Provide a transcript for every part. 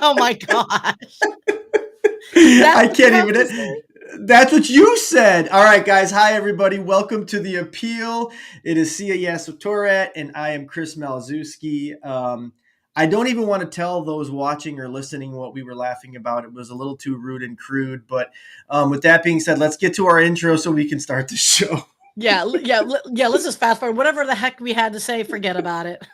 Oh my gosh. I can't even. That's what you said. All right, guys. Hi, everybody. Welcome to The Appeal. It is Sia Yasotorat, and I am Chris Maliszewski. I don't even want to tell those watching or listening what we were laughing about. It was a little too rude and crude. But with that being said, let's get to our intro so we can start the show. Yeah. Let's just fast forward. Whatever the heck we had to say, forget about it.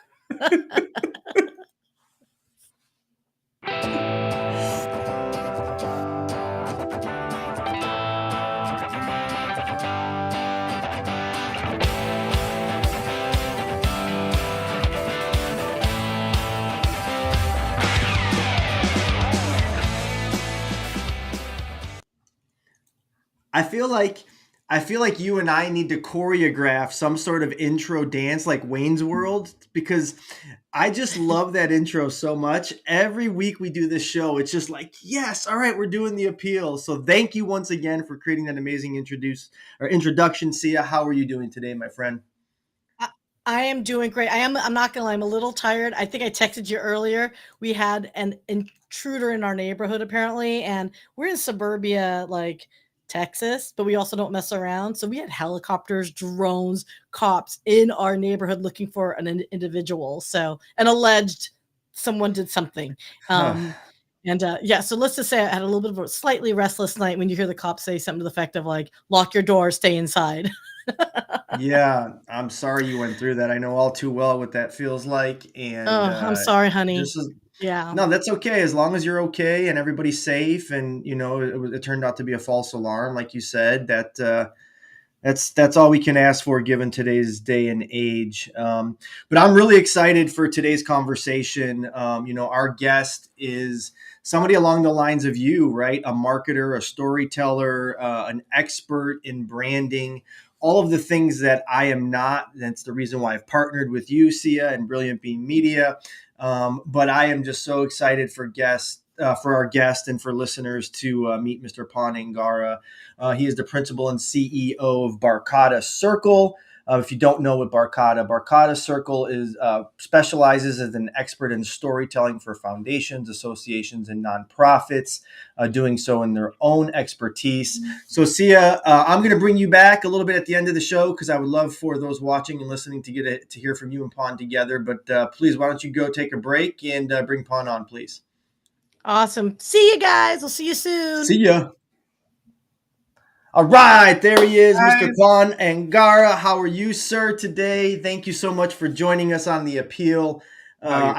I feel like you and I need to choreograph some sort of intro dance like Wayne's World, because I just love that intro so much. Every week we do this show, it's just like, yes, all right, we're doing The Appeal. So thank you once again for creating that amazing introduction. Sia, how are you doing today, my friend? I am doing great. I'm not gonna lie, I'm a little tired. I think I texted you earlier. We had an intruder in our neighborhood apparently, and we're in suburbia, like Texas, but we also don't mess around. So we had helicopters, drones, cops in our neighborhood looking for an individual. So an alleged someone did something. So let's just say I had a little bit of a slightly restless night when you hear the cops say something to the effect of like, lock your door, stay inside. Yeah, I'm sorry you went through that. I know all too well what that feels like. And I'm sorry, honey. Yeah. No, that's okay. As long as you're okay and everybody's safe, and it turned out to be a false alarm, like you said. That's all we can ask for given today's day and age. But I'm really excited for today's conversation. Our guest is somebody along the lines of you, right? A marketer, a storyteller, an expert in branding. All of the things that I am not. That's the reason why I've partnered with you, Sia, and Brilliant Bean Media. But I am just so excited for our guest and for listeners to meet Mr. Pon Angara. He is the principal and CEO of Barkada Circle. If you don't know what Barkada Circle is, specializes as an expert in storytelling for foundations, associations, and nonprofits, doing so in their own expertise. So, Sia, I'm going to bring you back a little bit at the end of the show because I would love for those watching and listening to hear from you and Pon together. But please, why don't you go take a break and bring Pon on, please? Awesome. See you guys. We'll see you soon. See ya. All right, there he is, Mr. Pon Angara. How are you, sir, today? Thank you so much for joining us on The Appeal. I'm well,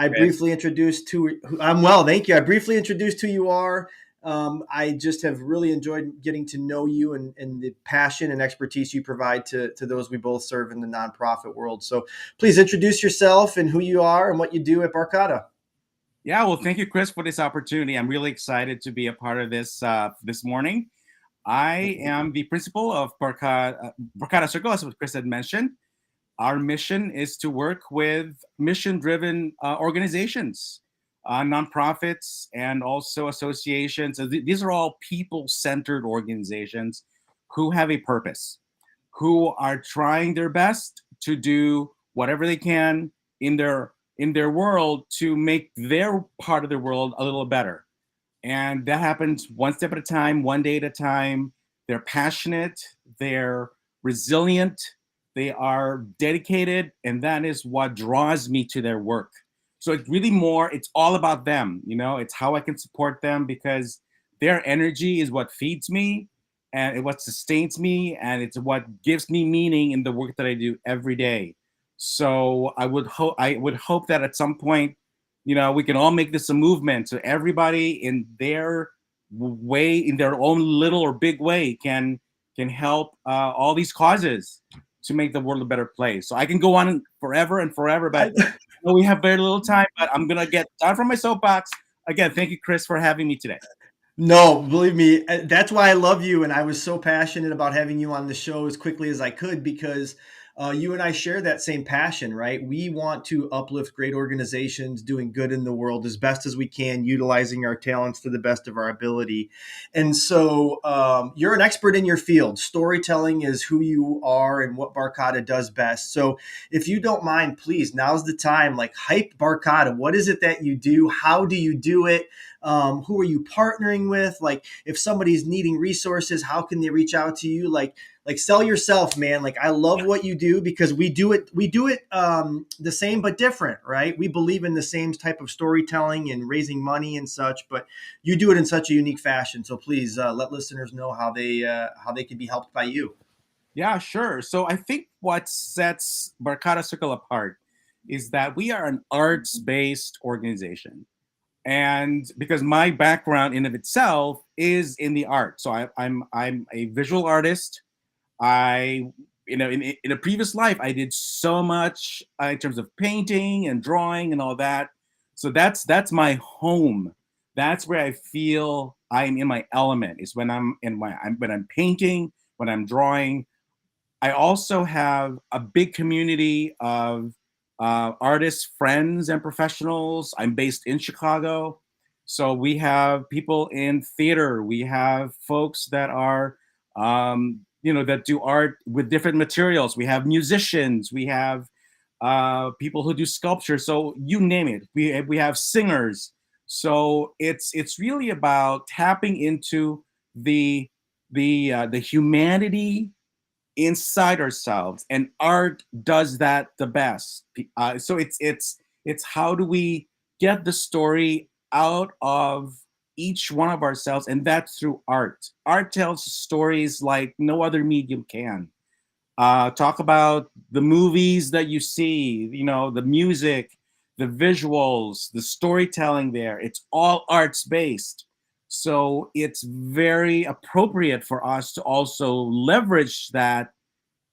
thank you. I briefly introduced who you are. I just have really enjoyed getting to know you and the passion and expertise you provide to those we both serve in the nonprofit world. So please introduce yourself and who you are and what you do at Barkada. Yeah, well, thank you, Chris, for this opportunity. I'm really excited to be a part of this this morning. I am the principal of Barkada Circle, as what Chris had mentioned. Our mission is to work with mission-driven organizations, nonprofits, and also associations. So these are all people-centered organizations who have a purpose, who are trying their best to do whatever they can in their world to make their part of the world a little better. And that happens one step at a time, one day at a time. They're passionate, they're resilient, they are dedicated, and that is what draws me to their work. So it's all about them, it's how I can support them because their energy is what feeds me and what sustains me, and it's what gives me meaning in the work that I do every day. So I would hope that at some point, we can all make this a movement so everybody in their way, in their own little or big way, can help all these causes to make the world a better place. So I can go on forever and forever, but we have very little time, but I'm going to get down from my soapbox. Again, thank you, Chris, for having me today. No, believe me, that's why I love you. And I was so passionate about having you on the show as quickly as I could because You and I share that same passion, right? We want to uplift great organizations doing good in the world as best as we can, utilizing our talents to the best of our ability. And so you're an expert in your field. Storytelling is who you are and what Barkada does best. So if you don't mind, please, now's the time. Like, hype Barkada. What is it that you do? How do you do it? Who are you partnering with? Like, if somebody's needing resources, how can they reach out to you? Like sell yourself, man. Like, I love what you do because we do it the same but different, right? We believe in the same type of storytelling and raising money and such, but you do it in such a unique fashion. So please let listeners know how they can be helped by you. Yeah, sure. So I think what sets Barkada Circle apart is that we are an arts-based organization. And because my background in of itself is in the art, so I'm a visual artist. I, in a previous life, I did so much in terms of painting and drawing and all that. So that's my home. That's where I feel I'm in my element. Is when when I'm painting, when I'm drawing. I also have a big community of artists, friends, and professionals. I'm based in Chicago. So we have people in theater. We have folks that are, that do art with different materials. We have musicians. We have people who do sculpture. So you name it. We have singers. So it's really about tapping into the humanity inside ourselves, and art does that the best. So it's how do we get the story out of each one of ourselves, and that's through art. Art tells stories like no other medium can. Talk about the movies that you see, the music, the visuals, the storytelling there. It's all arts based. So it's very appropriate for us to also leverage that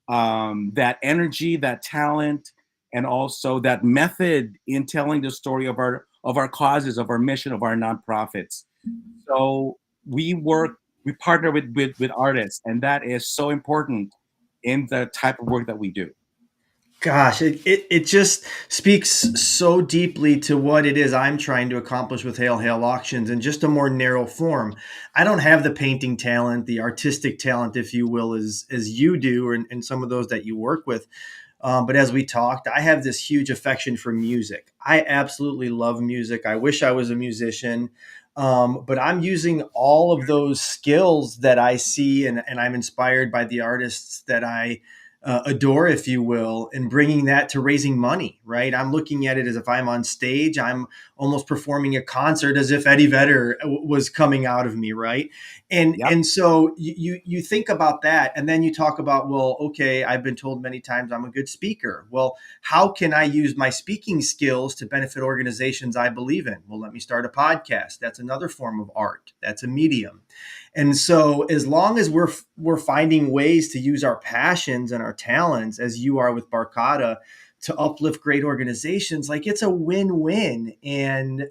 energy, that talent, and also that method in telling the story of our causes, of our mission, of our nonprofits. So we partner with artists, and that is so important in the type of work that we do. Gosh, it just speaks so deeply to what it is I'm trying to accomplish with Hail Hail Auctions in just a more narrow form. I don't have the painting talent, the artistic talent, if you will, as you do, and some of those that you work with. But as we talked, I have this huge affection for music. I absolutely love music. I wish I was a musician. But I'm using all of those skills that I see, and I'm inspired by the artists that I adore, if you will, and bringing that to raising money, right? I'm looking at it as if I'm on stage, I'm almost performing a concert as if Eddie Vedder was coming out of me, right? And Yep. and so you think about that, and then you talk about, well, okay, I've been told many times I'm a good speaker. Well, how can I use my speaking skills to benefit organizations I believe in? Well, let me start a podcast. That's another form of art. That's a medium. And so as long as we're finding ways to use our passions and our talents, as you are with Barkada, to uplift great organizations, like, it's a win-win, and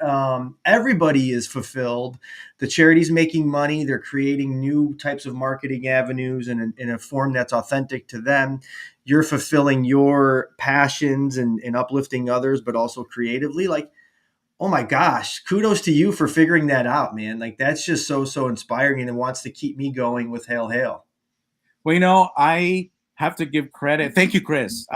everybody is fulfilled. The charity's making money. They're creating new types of marketing avenues in a form that's authentic to them. You're fulfilling your passions and uplifting others, but also creatively. Like, oh my gosh, kudos to you for figuring that out, man. Like, that's just so inspiring, and wants to keep me going with Hail Hail. Well, I have to give credit. Thank you, Chris.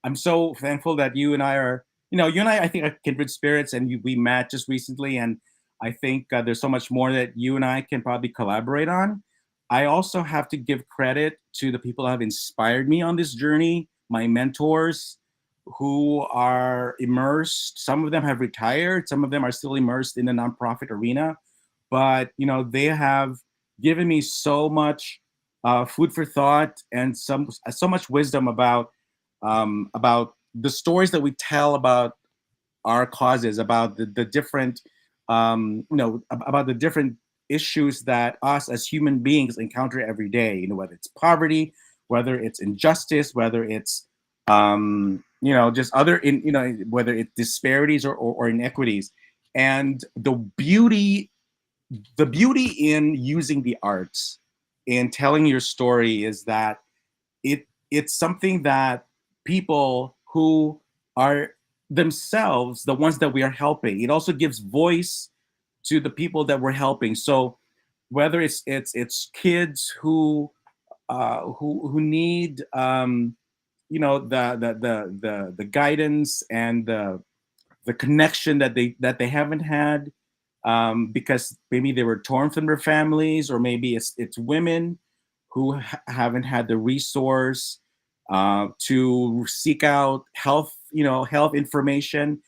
I'm so thankful that you and I are, you and I think, are kindred spirits, and we met just recently. And I think there's so much more that you and I can probably collaborate on. I also have to give credit to the people that have inspired me on this journey, my mentors who are immersed. Some of them have retired. Some of them are still immersed in the nonprofit arena. But, they have given me so much food for thought, and so much wisdom about the stories that we tell about our causes, about the different about the different issues that us as human beings encounter every day. Whether it's poverty, whether it's injustice, whether it's just other whether it's disparities or inequities, and the beauty in using the arts in telling your story is that it it's something that people who are themselves the ones that we are helping. It also gives voice to the people that we're helping. So whether it's kids who need the guidance and the connection that they haven't had, because maybe they were torn from their families, or maybe it's women who haven't had the resource to seek out health information,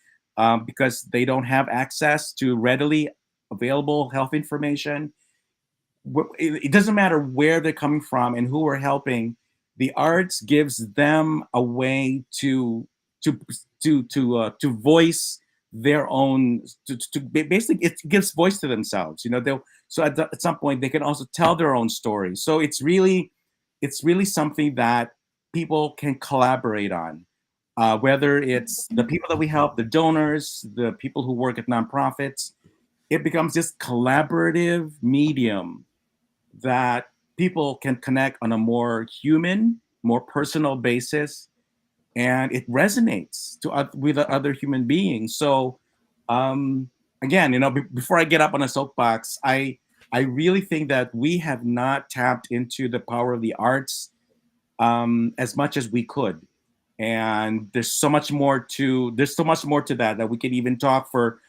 because they don't have access to readily available health information. It doesn't matter where they're coming from and who we're helping. The arts gives them a way to to voice their own, basically it gives voice to themselves. They'll so at some point they can also tell their own stories. So it's really something that people can collaborate on, whether it's the people that we help, the donors, the people who work at nonprofits. It becomes this collaborative medium that people can connect on a more human, more personal basis, and it resonates with other human beings. So, again, before I get up on a soapbox, I really think that we have not tapped into the power of the arts as much as we could, and there's so much more to that we could even talk for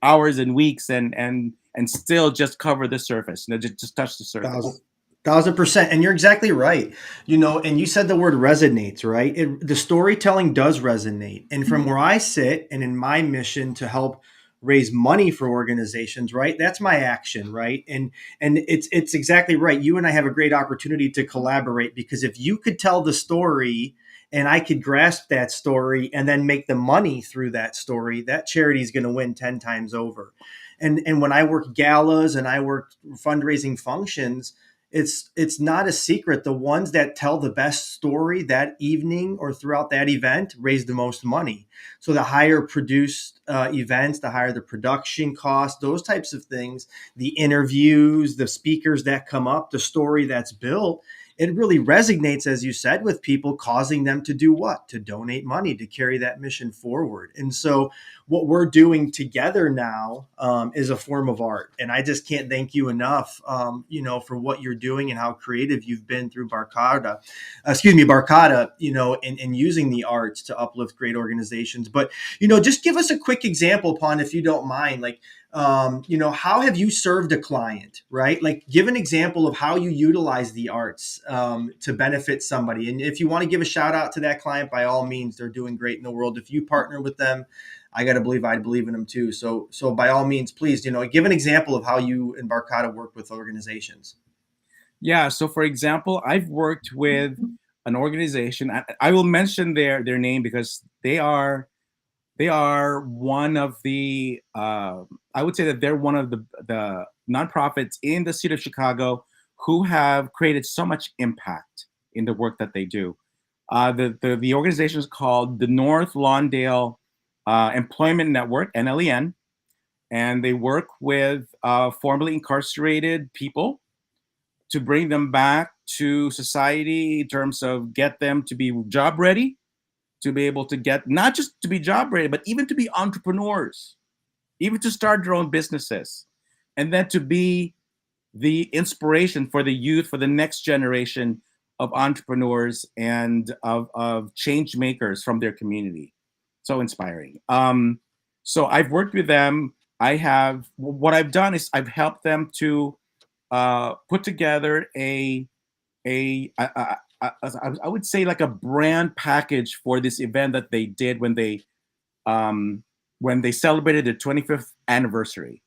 hours and weeks, and still just cover the surface, just touch the surface. 1,000%. And you're exactly right. And you said the word resonates, right? The storytelling does resonate. And from where I sit and in my mission to help raise money for organizations, right? That's my action, right? And it's exactly right. You and I have a great opportunity to collaborate, because if you could tell the story and I could grasp that story and then make the money through that story, that charity is going to win 10 times over. And when I work galas and I work fundraising functions, it's not a secret. The ones that tell the best story that evening or throughout that event raise the most money. So the higher produced events, the higher the production cost, those types of things, the interviews, the speakers that come up, the story that's built, it really resonates, as you said, with people, causing them to do what? To donate money, to carry that mission forward. And so what we're doing together now is a form of art. And I just can't thank you enough, for what you're doing and how creative you've been through Barkada, in using the arts to uplift great organizations. But, just give us a quick example, Pon, if you don't mind, how have you served a client, right? Like, give an example of how you utilize the arts to benefit somebody. And if you want to give a shout out to that client, by all means, they're doing great in the world. If you partner with them, I got to believe I'd believe in them too. So by all means, please, give an example of how you and Barkada work with organizations. Yeah. So for example, I've worked with an organization. I will mention their name because they are one of the I would say that they're one of the nonprofits in the city of Chicago who have created so much impact in the work that they do. The organization is called the North Lawndale Employment Network, NLEN, and they work with formerly incarcerated people to bring them back to society in terms of get them to be job ready, to be able to get not just to be job ready, but even to be entrepreneurs, even to start their own businesses, and then to be the inspiration for the youth, for the next generation of entrepreneurs and of change makers from their community. So inspiring. So I've worked with them. What I've done is I've helped them to put together I would say like a brand package for this event that they did when they celebrated their 25th anniversary,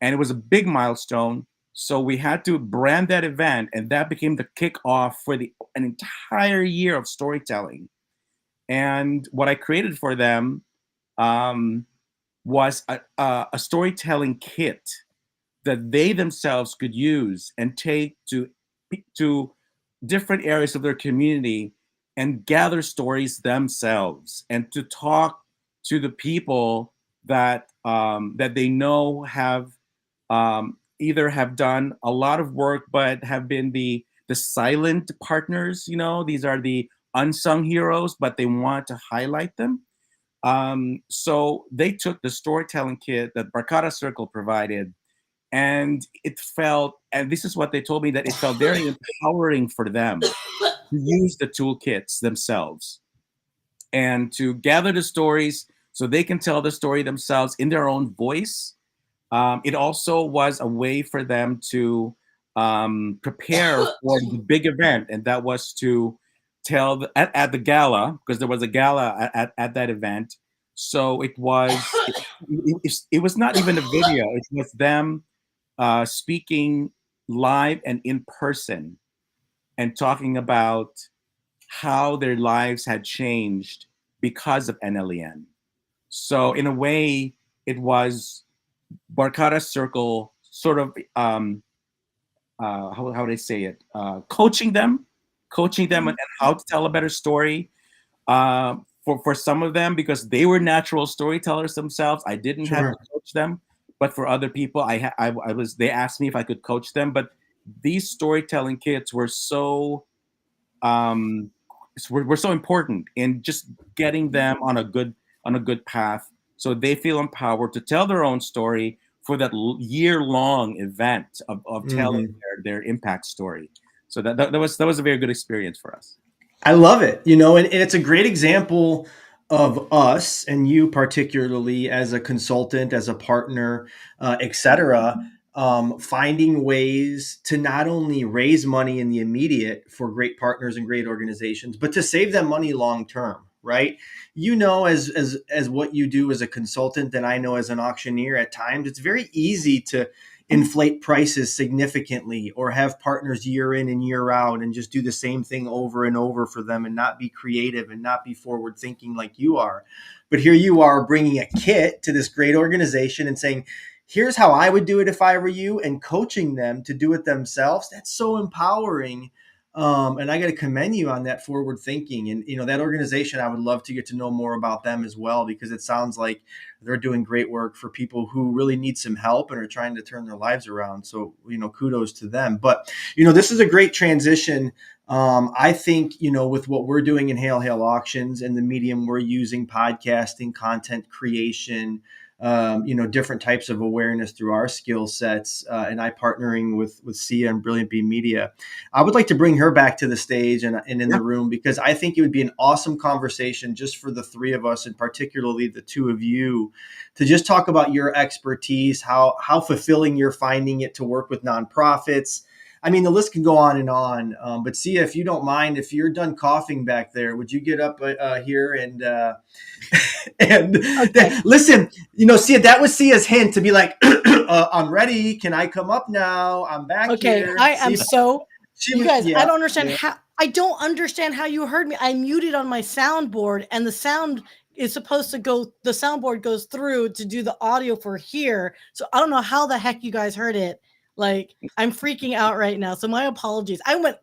and it was a big milestone. So we had to brand that event, and that became the kickoff for an entire year of storytelling. And what I created for them was a storytelling kit that they themselves could use and take to different areas of their community and gather stories themselves, and to talk to the people that that they know have either have done a lot of work but have been the the silent partners. These are the unsung heroes, but they want to highlight them. So they took the storytelling kit that Barkada Circle provided, and and this is what they told me, that it felt very empowering for them to use the toolkits themselves and to gather the stories so they can tell the story themselves in their own voice. It also was a way for them to prepare for the big event, and that was to tell at the gala, because there was a gala at that event. So it was not even a video; it was them speaking live and in person and talking about how their lives had changed because of NLEN. So in a way, it was Barkada Circle sort of how would I say it? Coaching them on how to tell a better story. For some of them, because they were natural storytellers themselves, I didn't have to coach them. But for other people, I was. They asked me if I could coach them. But these storytelling kits were so were so important in just getting them on a good path, so they feel empowered to tell their own story for that year-long event of telling their impact story. So that was a very good experience for us. I love it, and it's a great example of us and you particularly as a consultant, as a partner, etc. Finding ways to not only raise money in the immediate for great partners and great organizations, but to save them money long term, right? As what you do as a consultant, and I know as an auctioneer, at times it's very easy to inflate prices significantly or have partners year in and year out and just do the same thing over and over for them and not be creative and not be forward thinking like you are. But here you are bringing a kit to this great organization and saying, here's how I would do it if I were you, and coaching them to do it themselves. That's so empowering. And I got to commend you on that forward thinking. And, that organization, I would love to get to know more about them as well, because it sounds like they're doing great work for people who really need some help and are trying to turn their lives around. So, kudos to them. But, this is a great transition. I think, with what we're doing in Hail Hail Auctions and the medium we're using, podcasting, content creation, different types of awareness through our skill sets, and I partnering with Sia and Brilliant Bee Media. I would like to bring her back to the stage and in the room, because I think it would be an awesome conversation just for the three of us, and particularly the two of you, to just talk about your expertise, how fulfilling you're finding it to work with nonprofits. I mean, the list can go on and on. But Sia, if you don't mind, if you're done coughing back there, would you get up here and listen? Sia, that was Sia's hint to be like, "I'm ready. Can I come up now? I'm back here." I am so. You guys, yeah, I don't understand how. I don't understand how you heard me. I muted on my soundboard, and the sound is supposed to go. The soundboard goes through to do the audio for here. So I don't know how the heck you guys heard it. Like, I'm freaking out right now. So my apologies. I went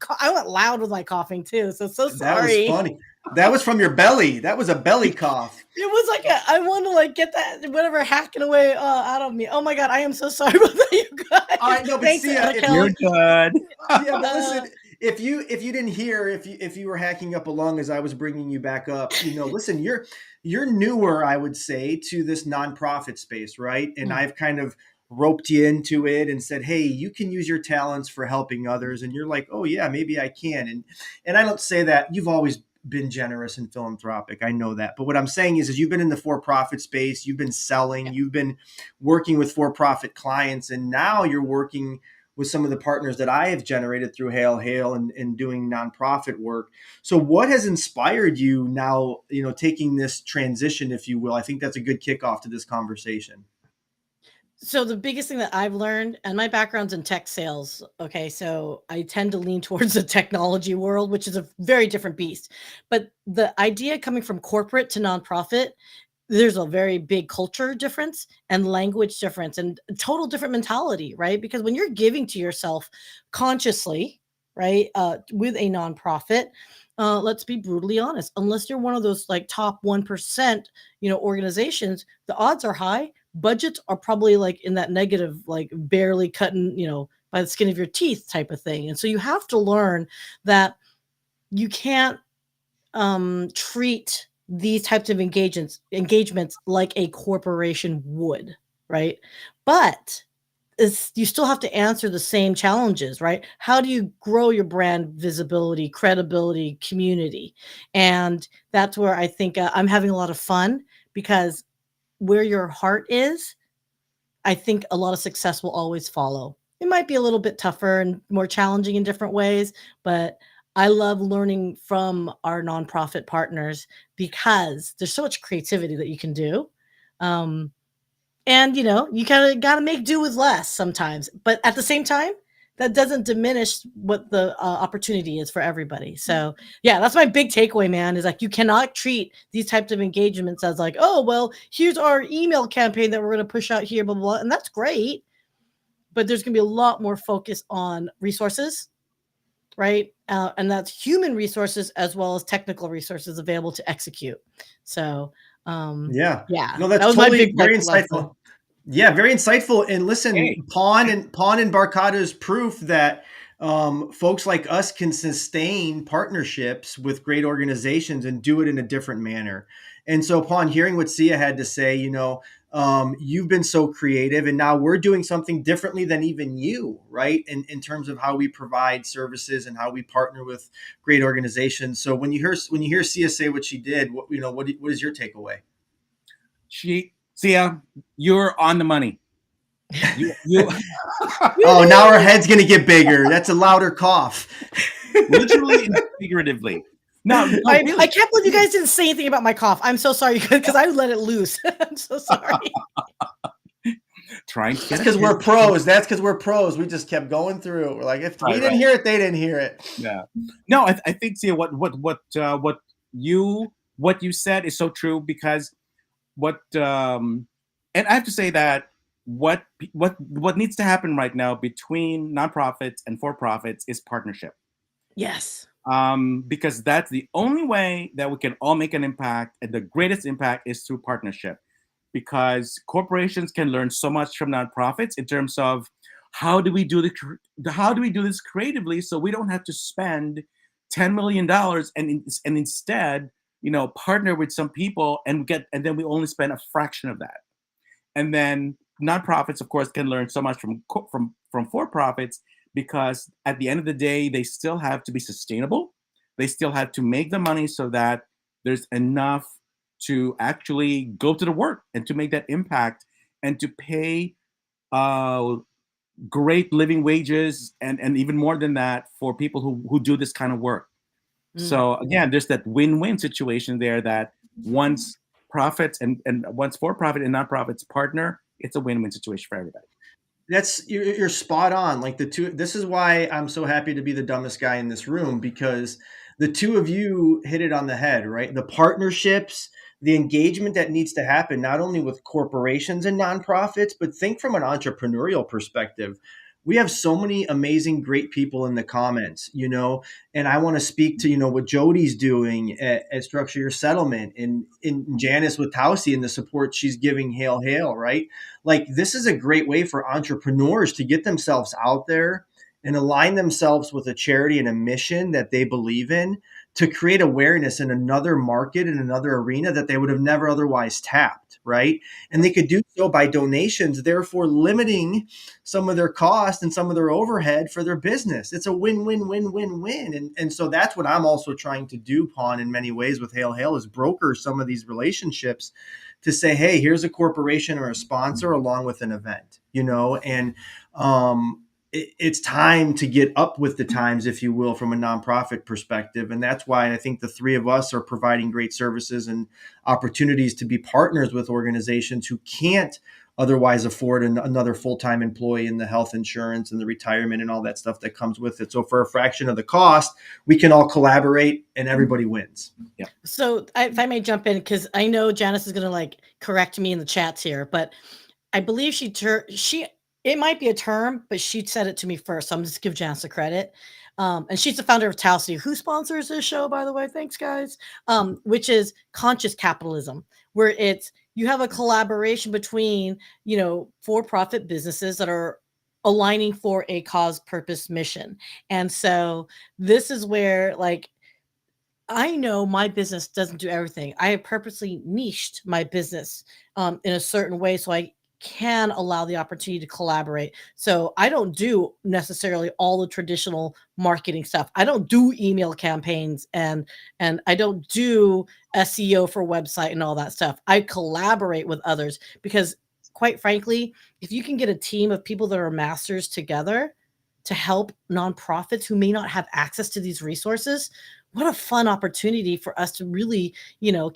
loud with my coughing too. So sorry. That was funny. That was from your belly. That was a belly cough. It was like I want to get that whatever hacking away out of me. Oh my God, I am so sorry about that, you guys. All right, no, but thanks, Sia, you're good. Yeah, but listen, if you didn't hear, if you were hacking up along as I was bringing you back up, listen, you're newer, I would say, to this nonprofit space, right? And I've kind of roped you into it and said, hey, you can use your talents for helping others. And you're like, oh yeah, maybe I can. And I don't say that. You've always been generous and philanthropic. I know that. But what I'm saying is you've been in the for-profit space, you've been selling, you've been working with for-profit clients, and now you're working with some of the partners that I have generated through Hail Hail and doing nonprofit work. So what has inspired you now, taking this transition, if you will? I think that's a good kickoff to this conversation. So the biggest thing that I've learned, and my background's in tech sales, okay, so I tend to lean towards the technology world, which is a very different beast. But the idea coming from corporate to nonprofit, there's a very big culture difference and language difference and total different mentality, right? Because when you're giving to yourself consciously, right, with a nonprofit, let's be brutally honest, unless you're one of those top 1%, organizations, the odds are high. Budgets are probably in that negative, barely cutting, by the skin of your teeth type of thing. And so you have to learn that you can't treat these types of engagements like a corporation would, right? But you still have to answer the same challenges, right? How do you grow your brand visibility, credibility, community? And that's where I think I'm having a lot of fun, because where your heart is, I think a lot of success will always follow. It might be a little bit tougher and more challenging in different ways, but I love learning from our nonprofit partners because there's so much creativity that you can do. And you kind of got to make do with less sometimes, but at the same time, that doesn't diminish what the opportunity is for everybody. So yeah, that's my big takeaway, man, is like, you cannot treat these types of engagements as like, oh, well, here's our email campaign that we're going to push out here, blah, blah, blah. And that's great. But there's going to be a lot more focus on resources, right? And that's human resources as well as technical resources available to execute. So Yeah. yeah, No, that's that was my totally big very lesson. insightful. Yeah, very insightful. And listen, Hey. Pon and Barkada is proof that folks like us can sustain partnerships with great organizations and do it in a different manner. And so, Pon, hearing what Sia had to say, you've been so creative, and now we're doing something differently than even you, right? In terms of how we provide services and how we partner with great organizations. So when you hear Sia say what she did, what is your takeaway? Sia, you're on the money. You Oh, now our head's gonna get bigger. That's a louder cough. literally and figuratively. No, I really. can't believe you guys didn't say anything about my cough. I'm so sorry, because I let it loose. I'm so sorry. Trying to That's because we're pros. We just kept going through. We're like, if we didn't hear it, they didn't hear it. Yeah. No, I think, Sia, what you said is so true, because and I have to say that what needs to happen right now between nonprofits and for-profits is partnership. Yes. Because that's the only way that we can all make an impact, and the greatest impact is through partnership. Because corporations can learn so much from nonprofits in terms of how do we do this creatively, so we don't have to spend $10 million and instead partner with some people and then we only spend a fraction of that. And then nonprofits, of course, can learn so much from for-profits, because at the end of the day, they still have to be sustainable. They still have to make the money so that there's enough to actually go to the work and to make that impact and to pay great living wages and even more than that for people who do this kind of work. So again, there's that win-win situation there, that once profits and once for-profit and nonprofits partner, it's a win-win situation for everybody. You're spot on. Like this is why I'm so happy to be the dumbest guy in this room, because the two of you hit it on the head, right? The partnerships, the engagement that needs to happen, not only with corporations and nonprofits, but think from an entrepreneurial perspective. We have so many amazing, great people in the comments, and I want to speak to, what Jody's doing at Structure Your Settlement, and Janice Witowski and the support she's giving Hail Hail, right? Like, this is a great way for entrepreneurs to get themselves out there and align themselves with a charity and a mission that they believe in, to create awareness in another market, in another arena that they would have never otherwise tapped, right? And they could do so by donations, therefore limiting some of their cost and some of their overhead for their business. It's a win-win-win-win-win. And so that's what I'm also trying to do, Pon, in many ways with Hail Hail, is broker some of these relationships to say, hey, here's a corporation or a sponsor along with an event, and it's time to get up with the times, if you will, from a nonprofit perspective. And that's why I think the three of us are providing great services and opportunities to be partners with organizations who can't otherwise afford another full-time employee, in the health insurance and the retirement and all that stuff that comes with it. So for a fraction of the cost, we can all collaborate and everybody wins. Yeah. So if I may jump in, because I know Janice is going to correct me in the chats here, but I believe it might be a term, but she said it to me first. So I'm just give Janice the credit. And she's the founder of Towsy, who sponsors this show, by the way. Thanks, guys. Which is conscious capitalism, where you have a collaboration between, for-profit businesses that are aligning for a cause, purpose, mission. And so this is where, like, I know my business doesn't do everything. I have purposely niched my business in a certain way so I can allow the opportunity to collaborate. So I don't do necessarily all the traditional marketing stuff. I don't do email campaigns and I don't do SEO for website and all that stuff. I collaborate with others because, quite frankly, if you can get a team of people that are masters together to help nonprofits who may not have access to these resources, what a fun opportunity for us to really,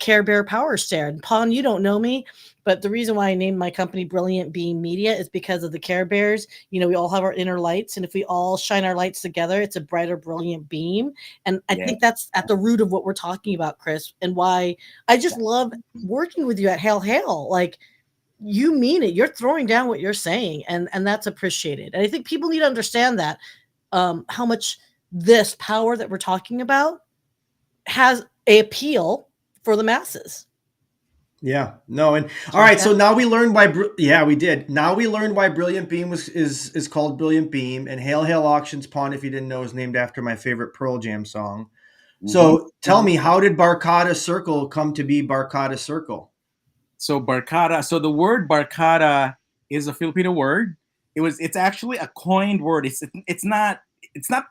Care Bear power share. And Pon, you don't know me, but the reason why I named my company Brilliant Beam Media is because of the Care Bears. We all have our inner lights, and if we all shine our lights together, it's a brighter, brilliant beam. And I think that's at the root of what we're talking about, Chris, and why I just love working with you at Hail Hail. Like, you mean it. You're throwing down what you're saying, and that's appreciated. And I think people need to understand that how much this power that we're talking about has a appeal for the masses. Yeah, no, and all right. So now we learned why. Yeah, we did. Now we learned why Brilliant Beam is called Brilliant Beam, and Hail Hail Auctions Pond, if you didn't know, is named after my favorite Pearl Jam song. So tell me, how did Barkada Circle come to be Barkada Circle? So Barkada. So the word Barkada is a Filipino word. It's actually a coined word. It's not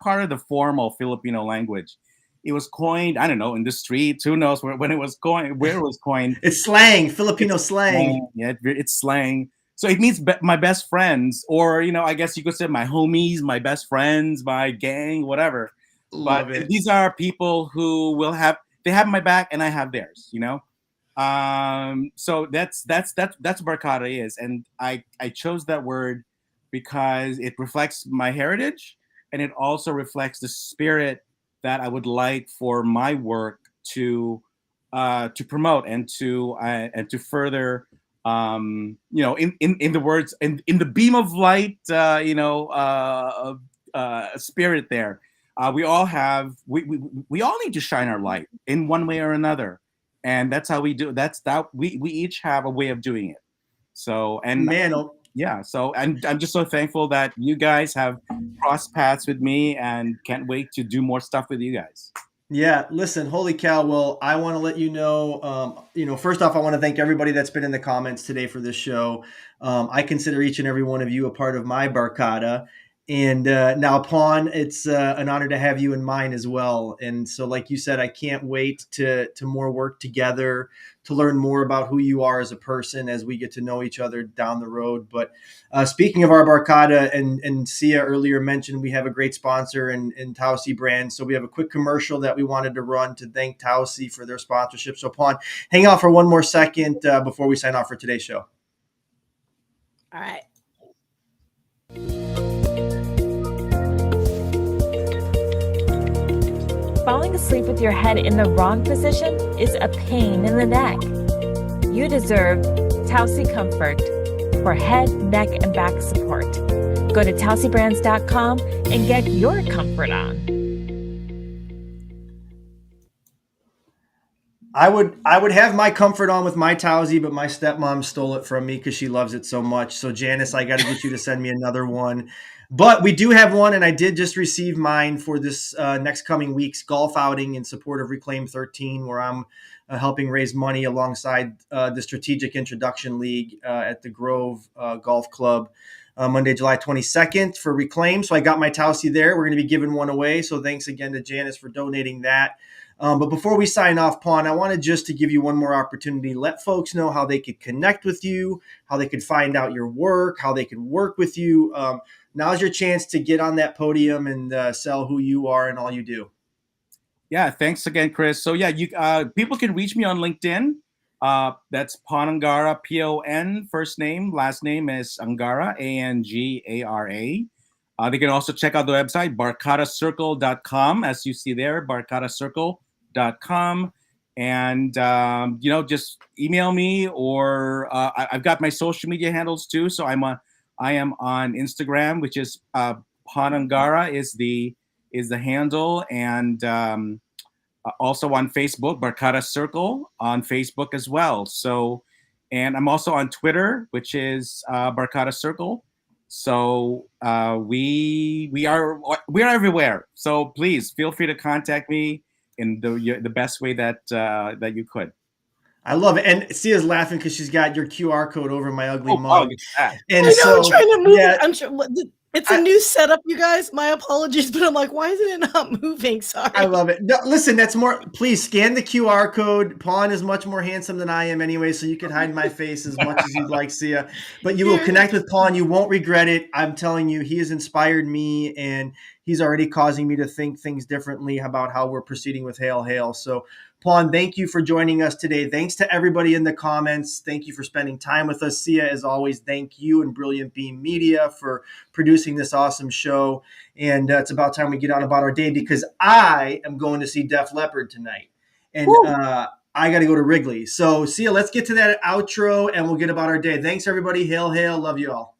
part of the formal Filipino language. It was coined, I don't know, in the streets. Who knows when it was coined, where it was coined. It's slang, Filipino slang. Yeah, it's slang. So it means my best friends, or, I guess you could say my homies, my best friends, my gang, whatever. Love it. These are people who they have my back and I have theirs, So that's what Barkada is. And I chose that word because it reflects my heritage, and it also reflects the spirit that I would like for my work to promote and to further, in the words, in the beam of light, spirit there. We all need to shine our light in one way or another, and that's how we do. We each have a way of doing it. So, and yeah, so I'm just so thankful that you guys have crossed paths with me, and can't wait to do more stuff with you guys. Yeah, listen, holy cow. Well, I want to let you know, first off, I want to thank everybody that's been in the comments today for this show. I consider each and every one of you a part of my Barkada. And now, Pon, it's an honor to have you in mine as well. And so, like you said, I can't wait to more work together, to learn more about who you are as a person as we get to know each other down the road. But speaking of our Barkada, and Sia earlier mentioned, we have a great sponsor in Tausi Brand. So we have a quick commercial that we wanted to run to thank Tausi for their sponsorship. So, Pon, hang out for one more second before we sign off for today's show. All right. Falling asleep with your head in the wrong position is a pain in the neck. You deserve Tausi Comfort for head, neck, and back support. Go to tausibrands.com and get your comfort on. I would have my comfort on with my Tausi, but my stepmom stole it from me because she loves it so much. So Janice, I got to get you to send me another one. But we do have one, and I did just receive mine for this next coming week's golf outing in support of Reclaim 13, where I'm helping raise money alongside the Strategic Introduction League at the Grove Golf Club Monday, July 22nd for Reclaim. So I got my Tausi there. We're going to be giving one away. So thanks again to Janice for donating that. But before we sign off, Pon, I wanted just to give you one more opportunity. Let folks know how they could connect with you, how they could find out your work, how they could work with you. Now's your chance to get on that podium and sell who you are and all you do. Yeah, thanks again, Chris. So yeah, you people can reach me on LinkedIn. That's Pon Angara, Pon, first name, last name is Angara, Angara. They can also check out the website, barkadacircle.com, as you see there, barkadacircle.com. And, just email me, or I've got my social media handles too. So I am on Instagram, which is Pon Angara is the handle, and also on Facebook, Barkada Circle on Facebook as well. So, and I'm also on Twitter, which is Barkada Circle. So we are everywhere. So please feel free to contact me in the best way that that you could. I love it. And Sia's laughing because she's got your QR code over my ugly Oh, wow, mug. look at that. And I know, so, I'm trying to move yeah, it. I'm sure it's a new setup, you guys. My apologies, but I'm like, why isn't it not moving? Sorry. I love it. No, listen, that's more. Please scan the QR code. Pon is much more handsome than I am anyway, so you can hide my face as much as you'd like, Sia. But you will connect with Pon. You won't regret it. I'm telling you, he has inspired me, and he's already causing me to think things differently about how we're proceeding with Hail Hail. So, Pon, thank you for joining us today. Thanks to everybody in the comments. Thank you for spending time with us. Sia, as always, thank you and Brilliant Beam Media for producing this awesome show. And it's about time we get on about our day because I am going to see Def Leppard tonight. And I got to go to Wrigley. So, Sia, let's get to that outro and we'll get about our day. Thanks, everybody. Hail, hail. Love you all.